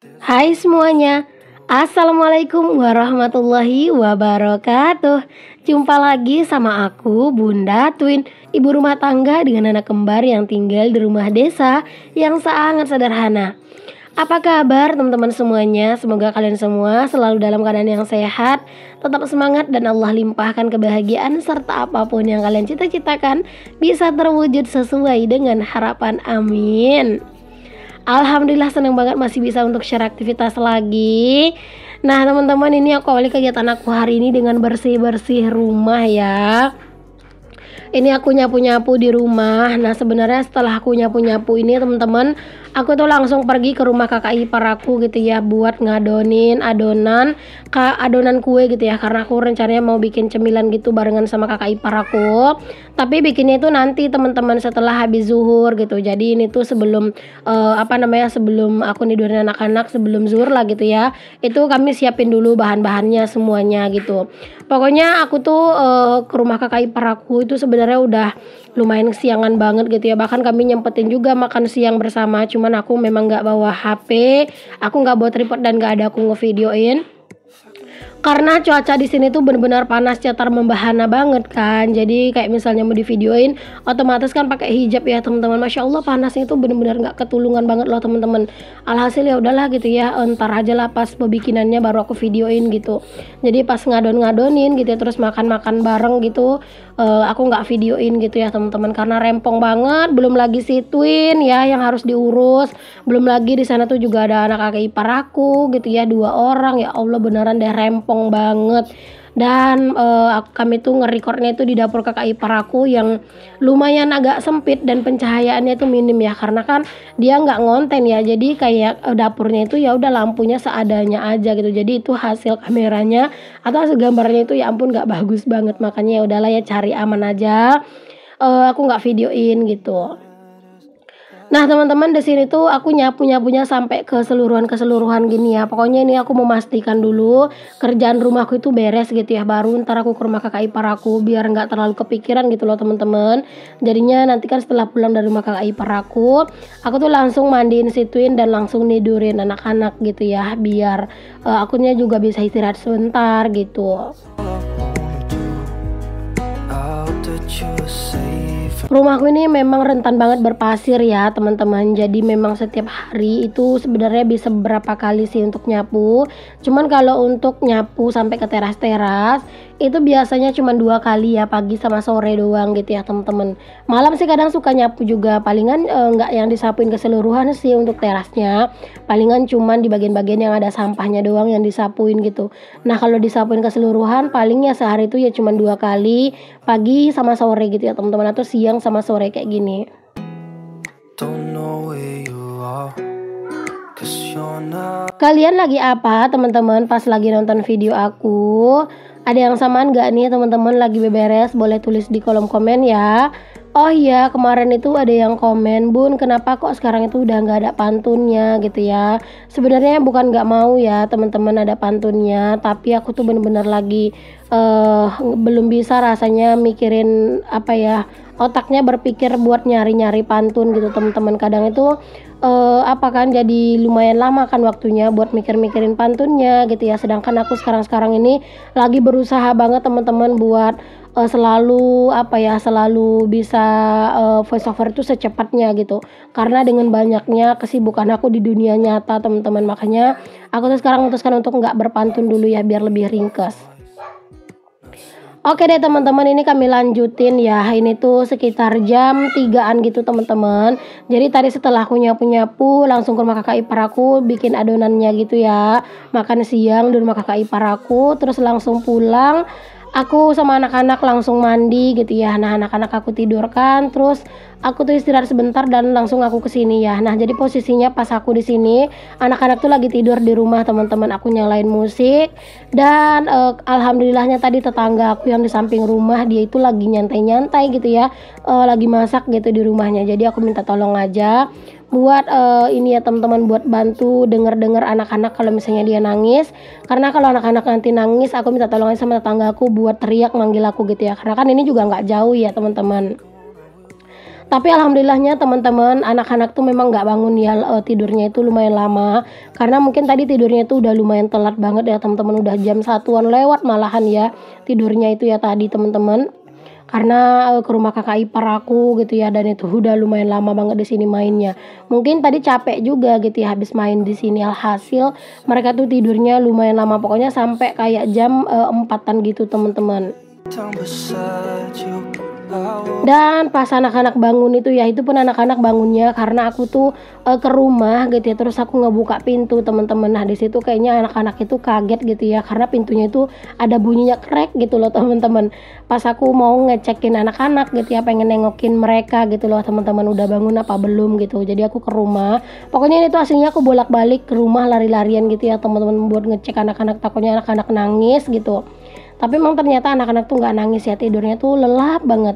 Hai semuanya, Assalamualaikum warahmatullahi wabarakatuh. Jumpa lagi sama aku, Bunda Twin, ibu rumah tangga dengan anak kembar yang tinggal di rumah desa yang sangat sederhana. Apa kabar teman-teman semuanya? Semoga kalian semua selalu dalam keadaan yang sehat, tetap semangat dan Allah limpahkan kebahagiaan serta apapun yang kalian cita-citakan bisa terwujud sesuai dengan harapan. Amin. Alhamdulillah senang banget masih bisa untuk share aktivitas lagi. Nah teman-teman, ini aku awali kegiatan aku hari ini dengan bersih-bersih rumah ya. Ini aku nyapu-nyapu di rumah. Nah sebenarnya setelah aku nyapu-nyapu ini teman-teman, aku tuh langsung pergi ke rumah kakak ipar aku gitu ya, buat ngadonin adonan kue gitu ya, karena aku rencananya mau bikin cemilan gitu barengan sama kakak ipar aku. Tapi bikinnya itu nanti teman-teman setelah habis zuhur gitu. Jadi ini tuh sebelum sebelum aku nidurin anak-anak, sebelum zuhur lah gitu ya. Itu kami siapin dulu bahan-bahannya semuanya gitu. Pokoknya aku tuh ke rumah kakak ipar aku itu sebenarnya udah lumayan kesiangan banget gitu ya. Bahkan kami nyempetin juga makan siang bersama. Cuman aku memang nggak bawa HP, aku nggak bawa tripod dan nggak ada aku ngevideoin. Karena cuaca di sini tuh benar-benar panas cetar membahana banget kan. Jadi kayak misalnya mau divideoin, otomatis kan pakai hijab ya teman-teman. Masya Allah panasnya itu benar-benar nggak ketulungan banget loh teman-teman. Alhasil ya udahlah gitu ya, entar aja lah pas pembikinannya baru aku videoin gitu. Jadi pas ngadonin gitu ya, terus makan-makan bareng gitu, aku nggak videoin gitu ya teman-teman, karena rempong banget. Belum lagi si Twin ya yang harus diurus. Belum lagi di sana tuh juga ada anak kakak ipar aku gitu ya, 2 orang. Ya Allah beneran deh rempong banget. Dan kami tuh nge-recordnya itu di dapur kakak ipar aku yang lumayan agak sempit dan pencahayaannya itu minim ya, karena kan dia nggak ngonten ya. Jadi kayak dapurnya itu ya udah lampunya seadanya aja gitu. Jadi itu hasil kameranya atau hasil gambarnya itu ya ampun nggak bagus banget. Makanya ya udahlah ya, cari aman aja. Aku nggak videoin gitu. Nah teman-teman, di sini tuh aku nyapu-nyapunya sampai keseluruhan gini ya. Pokoknya ini aku memastikan dulu kerjaan rumahku itu beres gitu ya, baru ntar aku ke rumah kakak ipar aku biar nggak terlalu kepikiran gitu loh teman-teman. Jadinya nanti kan setelah pulang dari rumah kakak ipar aku tuh langsung mandiin si Twin dan langsung nidurin anak-anak gitu ya, biar akunya juga bisa istirahat sebentar gitu. Rumahku ini memang rentan banget berpasir ya teman-teman. Jadi memang setiap hari itu sebenarnya bisa beberapa kali sih untuk nyapu. Cuman kalau untuk nyapu sampai ke teras-teras itu biasanya cuma 2 kali ya, pagi sama sore doang gitu ya teman-teman. Malam sih kadang suka nyapu juga, palingan nggak yang disapuin keseluruhan sih untuk terasnya. Palingan cuman di bagian-bagian yang ada sampahnya doang yang disapuin gitu. Nah kalau disapuin keseluruhan palingnya sehari itu ya cuma 2 kali, pagi sama sore gitu ya teman-teman, atau siang sama sore kayak gini. Kalian lagi apa teman-teman pas lagi nonton video aku? Ada yang samaan gak nih teman-teman lagi beberes? Boleh tulis di kolom komen ya. Oh iya, kemarin itu ada yang komen, Bun kenapa kok sekarang itu udah nggak ada pantunnya gitu ya. Sebenarnya bukan nggak mau ya teman-teman ada pantunnya, tapi aku tuh bener-bener lagi belum bisa rasanya mikirin apa ya, otaknya berpikir buat nyari-nyari pantun gitu teman-teman. Kadang itu jadi lumayan lama kan waktunya buat mikir-mikirin pantunnya gitu ya. Sedangkan aku sekarang ini lagi berusaha banget teman-teman buat selalu bisa voice over itu secepatnya gitu, karena dengan banyaknya kesibukan aku di dunia nyata teman-teman. Makanya aku tuh sekarang memutuskan untuk nggak berpantun dulu ya, biar lebih ringkas. Oke deh teman-teman, ini kami lanjutin ya. Ini tuh sekitar jam 3-an gitu teman-teman. Jadi tadi setelah aku nyapu-nyapu langsung ke rumah kakak ipar aku bikin adonannya gitu ya. Makan siang di rumah kakak ipar aku, terus langsung pulang. Aku sama anak-anak langsung mandi gitu ya. Nah anak-anak aku tidurkan, terus aku tuh istirahat sebentar dan langsung aku kesini ya. Nah jadi posisinya pas aku di sini anak-anak tuh lagi tidur di rumah teman-teman. Aku nyalain musik dan alhamdulillahnya tadi tetangga aku yang di samping rumah dia itu lagi nyantai-nyantai gitu ya, lagi masak gitu di rumahnya. Jadi aku minta tolong aja buat ini ya teman-teman, buat bantu denger anak-anak kalau misalnya dia nangis. Karena kalau anak-anak nanti nangis aku minta tolong sama tetanggaku buat teriak manggil aku gitu ya, karena kan ini juga nggak jauh ya teman-teman. Tapi alhamdulillahnya teman-teman, anak-anak tuh memang nggak bangun ya, tidurnya itu lumayan lama. Karena mungkin tadi tidurnya itu udah lumayan telat banget ya teman-teman, udah jam 1-an lewat malahan ya tidurnya itu ya tadi teman-teman. Karena ke rumah kakak ipar aku gitu ya, dan itu udah lumayan lama banget di sini mainnya. Mungkin tadi capek juga gitu ya habis main di sini, alhasil mereka tuh tidurnya lumayan lama, pokoknya sampai kayak jam 4-an gitu teman-teman. Dan pas anak-anak bangun itu ya, itu pun anak-anak bangunnya karena aku tuh ke rumah gitu ya, terus aku ngebuka pintu teman-teman. Nah di situ kayaknya anak-anak itu kaget gitu ya, karena pintunya itu ada bunyinya krek gitu loh teman-teman. Pas aku mau ngecekin anak-anak gitu ya, pengen nengokin mereka gitu loh teman-teman, udah bangun apa belum gitu. Jadi aku ke rumah, pokoknya itu aslinya aku bolak-balik ke rumah lari-larian gitu ya teman-teman, buat ngecek anak-anak, takutnya anak-anak nangis gitu. Tapi memang ternyata anak-anak tuh nggak nangis ya, tidurnya tuh lelap banget.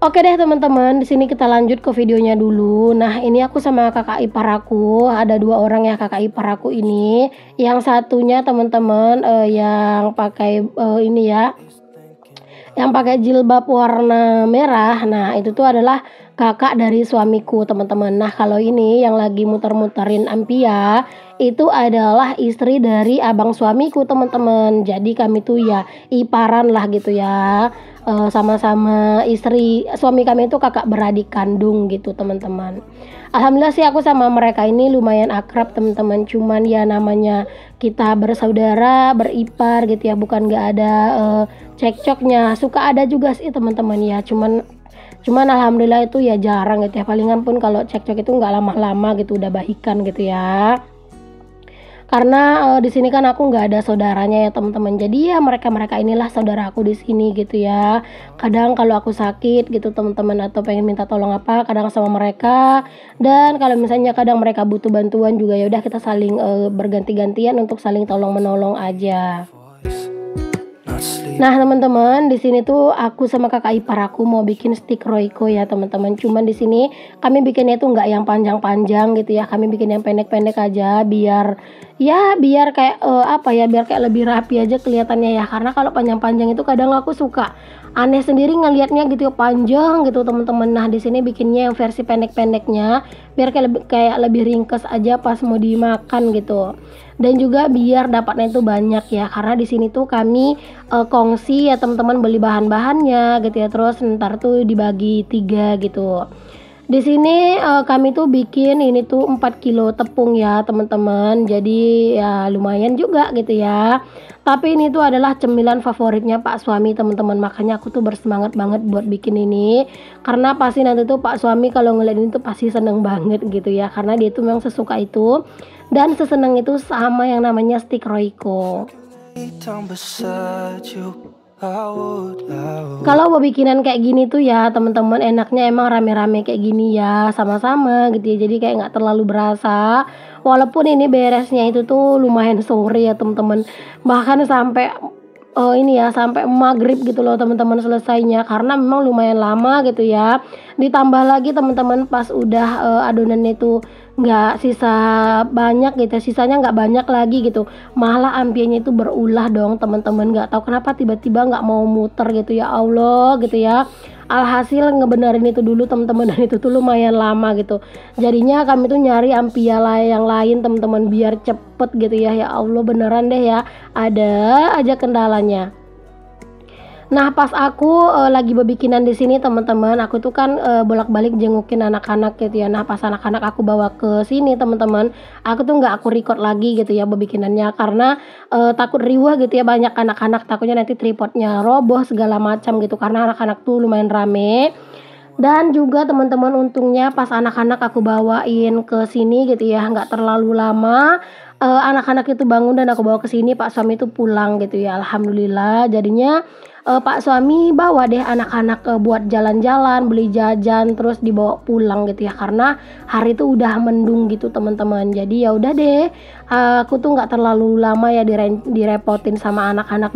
Oke deh teman-teman, di sini kita lanjut ke videonya dulu. Nah ini aku sama kakak ipar aku, ada 2 orang ya kakak ipar aku ini. Yang satunya teman-teman yang pakai ini ya, yang pakai jilbab warna merah. Nah itu tuh adalah kakak dari suamiku teman-teman. Nah kalau ini yang lagi muter-muterin Ampia itu adalah istri dari abang suamiku teman-teman. Jadi kami tuh ya iparan lah gitu ya, sama-sama istri suami kami itu kakak beradik kandung gitu teman-teman. Alhamdulillah sih aku sama mereka ini lumayan akrab teman-teman. Cuman ya namanya kita bersaudara, beripar gitu ya, bukan nggak ada cekcoknya. Suka ada juga sih teman-teman ya, cuman alhamdulillah itu ya jarang gitu ya. Palingan pun kalau cekcok itu nggak lama-lama gitu, udah baikan gitu ya. Karena di sini kan aku nggak ada saudaranya ya teman-teman. Jadi ya mereka inilah saudara aku di sini gitu ya. Kadang kalau aku sakit gitu teman-teman, atau pengen minta tolong apa, kadang sama mereka. Dan kalau misalnya kadang mereka butuh bantuan juga, ya udah kita saling berganti-gantian untuk saling tolong menolong aja. Nah teman-teman, di sini tuh aku sama kakak ipar aku mau bikin stick Royco ya teman-teman. Cuman di sini kami bikinnya tuh nggak yang panjang-panjang gitu ya. Kami bikin yang pendek-pendek aja, biar kayak biar kayak lebih rapi aja kelihatannya ya. Karena kalau panjang-panjang itu kadang aku suka aneh sendiri ngelihatnya gitu ya, panjang gitu teman-teman. Nah di sini bikinnya yang versi pendek-pendeknya, biar kayak lebih ringkes aja pas mau dimakan gitu. Dan juga biar dapatnya itu banyak ya, karena di sini tuh kami kongsi ya teman-teman, beli bahan-bahannya gitu ya, terus ntar tuh dibagi 3 gitu. Di sini kami tuh bikin ini tuh 4 kilo tepung ya teman-teman, jadi ya lumayan juga gitu ya. Tapi ini tuh adalah cemilan favoritnya Pak suami teman-teman, makanya aku tuh bersemangat banget buat bikin ini. Karena pasti nanti tuh Pak suami kalau ngeliat ini tuh pasti seneng banget gitu ya, karena dia tuh memang sesuka itu dan seseneng itu sama yang namanya stick Royco. Kalau mau bikinan kayak gini tuh ya teman-teman, enaknya emang rame-rame kayak gini ya, sama-sama gitu ya, jadi kayak nggak terlalu berasa. Walaupun ini beresnya itu tuh lumayan sore ya teman-teman, bahkan sampai sampai maghrib gitu loh teman-teman selesainya, karena memang lumayan lama gitu ya. Ditambah lagi teman-teman pas udah adonannya itu nggak sisa banyak gitu, sisanya nggak banyak lagi gitu, malah ampianya itu berulah dong teman-teman. Nggak tahu kenapa tiba-tiba nggak mau muter gitu ya Allah gitu ya. Alhasil ngebenerin itu dulu teman-teman, dan itu tuh lumayan lama gitu. Jadinya kami tuh nyari ampia yang lain teman-teman biar cepet gitu ya. Ya Allah beneran deh ya, ada aja kendalanya. Nah pas aku lagi berbikinan di sini teman-teman, aku tuh kan bolak-balik jengukin anak-anak gitu ya. Nah pas anak-anak aku bawa ke sini teman-teman, aku tuh nggak aku record lagi gitu ya berbikinannya, karena takut riwah gitu ya, banyak anak-anak, takutnya nanti tripodnya roboh segala macam gitu, karena anak-anak tuh lumayan rame. Dan juga teman-teman untungnya pas anak-anak aku bawain ke sini gitu ya, nggak terlalu lama anak-anak itu bangun dan aku bawa ke sini, Pak suami itu pulang gitu ya. Alhamdulillah jadinya Pak suami bawa deh anak-anak buat jalan-jalan, beli jajan, terus dibawa pulang gitu ya, karena hari itu udah mendung gitu teman-teman. Jadi ya udah deh, aku tuh nggak terlalu lama ya direpotin sama anak-anak,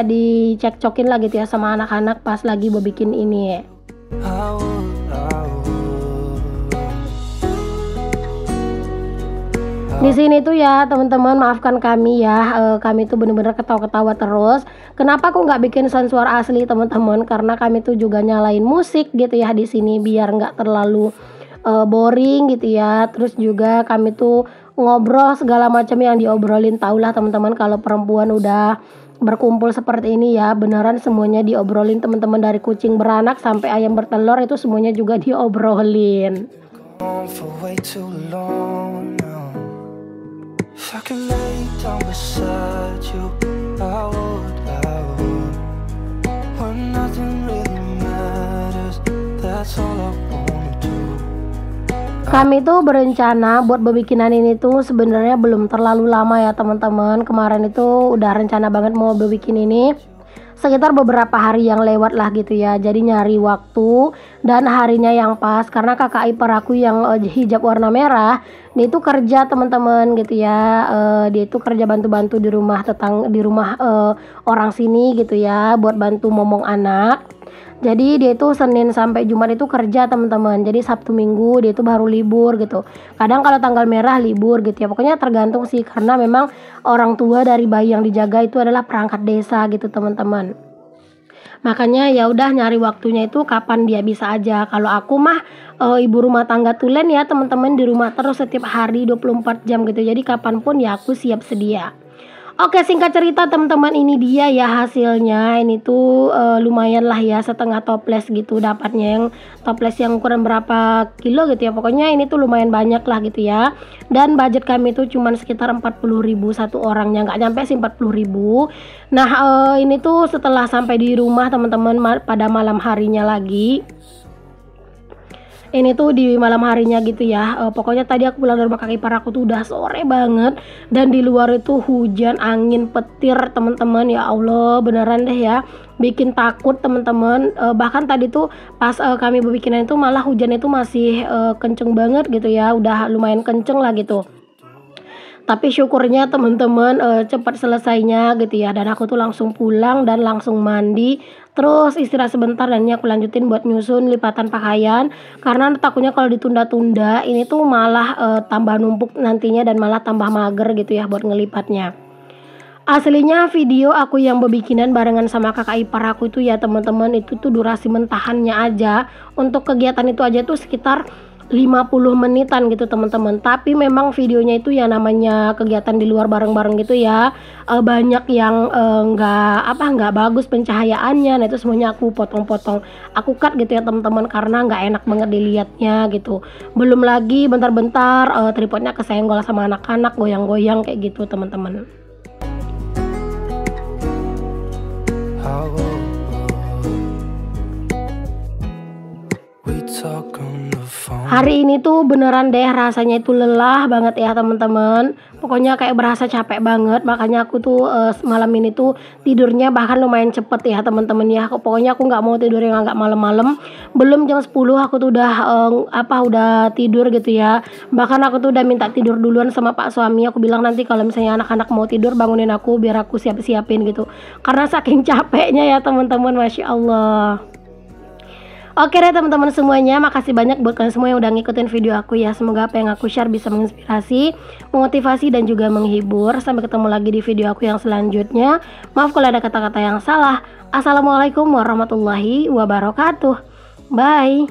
dicekcokin lah gitu ya sama anak-anak pas lagi mau bikin ini ya. Di sini tuh ya teman-teman, maafkan kami ya, kami tuh bener-bener ketawa-ketawa terus. Kenapa aku nggak bikin sound suara asli teman-teman? Karena kami tuh juga nyalain musik gitu ya di sini biar nggak terlalu boring gitu ya. Terus juga kami tuh ngobrol segala macam yang diobrolin. Taulah teman-teman kalau perempuan udah berkumpul seperti ini ya, beneran semuanya diobrolin teman-teman, dari kucing beranak sampai ayam bertelur itu semuanya juga diobrolin. For way too long now. If I could lay down beside you, I would. When nothing really matters, that's all I wanna do. Kami tuh berencana buat bebikinan ini tuh sebenarnya belum terlalu lama ya teman-teman. Kemarin itu udah rencana banget mau bikin ini sekitar beberapa hari yang lewat lah gitu ya. Jadi nyari waktu dan harinya yang pas karena kakak ipar aku yang hijab warna merah, dia itu kerja teman-teman gitu ya. Dia itu kerja bantu-bantu di rumah orang sini gitu ya, buat bantu momong anak. Jadi dia itu Senin sampai Jumat itu kerja teman-teman. Jadi Sabtu Minggu dia itu baru libur gitu. Kadang kalau tanggal merah libur gitu ya. Pokoknya tergantung sih, karena memang orang tua dari bayi yang dijaga itu adalah perangkat desa gitu teman-teman. Makanya ya udah nyari waktunya itu kapan dia bisa aja. Kalau aku mah ibu rumah tangga tulen ya teman-teman, di rumah terus setiap hari 24 jam gitu. Jadi kapanpun ya aku siap sedia. Oke, singkat cerita teman-teman, ini dia ya hasilnya. Ini tuh lumayan lah ya, setengah toples gitu dapatnya, yang toples yang ukuran berapa kilo gitu ya. Pokoknya ini tuh lumayan banyak lah gitu ya. Dan budget kami tuh cuman sekitar 40.000 satu orangnya, nggak nyampe sih 40.000. Nah ini tuh setelah sampai di rumah teman-teman pada malam harinya lagi. Ini tuh di malam harinya gitu ya. Pokoknya tadi aku pulang dari rumah kakak ipar aku tuh udah sore banget, dan di luar itu hujan, angin, petir teman-teman. Ya Allah, beneran deh ya, bikin takut teman-teman. Bahkan tadi tuh pas kami berbikinan itu malah hujan itu masih kenceng banget gitu ya, udah lumayan kenceng lah gitu. Tapi syukurnya teman-teman cepat selesainya gitu ya, dan aku tuh langsung pulang dan langsung mandi, terus istirahat sebentar, dan ini aku lanjutin buat nyusun lipatan pakaian karena takutnya kalau ditunda-tunda ini tuh malah tambah numpuk nantinya dan malah tambah mager gitu ya buat ngelipatnya. Aslinya video aku yang bebikinan barengan sama kakak ipar aku itu ya teman-teman, itu tuh durasi mentahannya aja untuk kegiatan itu aja tuh sekitar 50 menitan gitu teman-teman. Tapi memang videonya itu ya namanya kegiatan di luar bareng-bareng gitu ya, banyak yang nggak bagus pencahayaannya. Nah itu semuanya aku potong-potong, aku cut gitu ya teman-teman, karena nggak enak banget dilihatnya gitu. Belum lagi bentar-bentar tripodnya kesenggol sama anak-anak, goyang-goyang kayak gitu teman-teman. Hari ini tuh beneran deh rasanya itu lelah banget ya teman-teman. Pokoknya kayak berasa capek banget. Makanya aku tuh malam ini tuh tidurnya bahkan lumayan cepet ya teman-teman ya. Pokoknya aku nggak mau tidur yang agak malam-malam. Belum jam 10 aku tuh udah tidur gitu ya. Bahkan aku tuh udah minta tidur duluan sama pak suami. Aku bilang nanti kalau misalnya anak-anak mau tidur bangunin aku biar aku siap-siapin gitu. Karena saking capeknya ya teman-teman, Masya Allah. Oke deh teman-teman semuanya, makasih banyak buat kalian semua yang udah ngikutin video aku ya. Semoga apa yang aku share bisa menginspirasi, memotivasi, dan juga menghibur. Sampai ketemu lagi di video aku yang selanjutnya. Maaf kalau ada kata-kata yang salah. Assalamualaikum warahmatullahi wabarakatuh. Bye.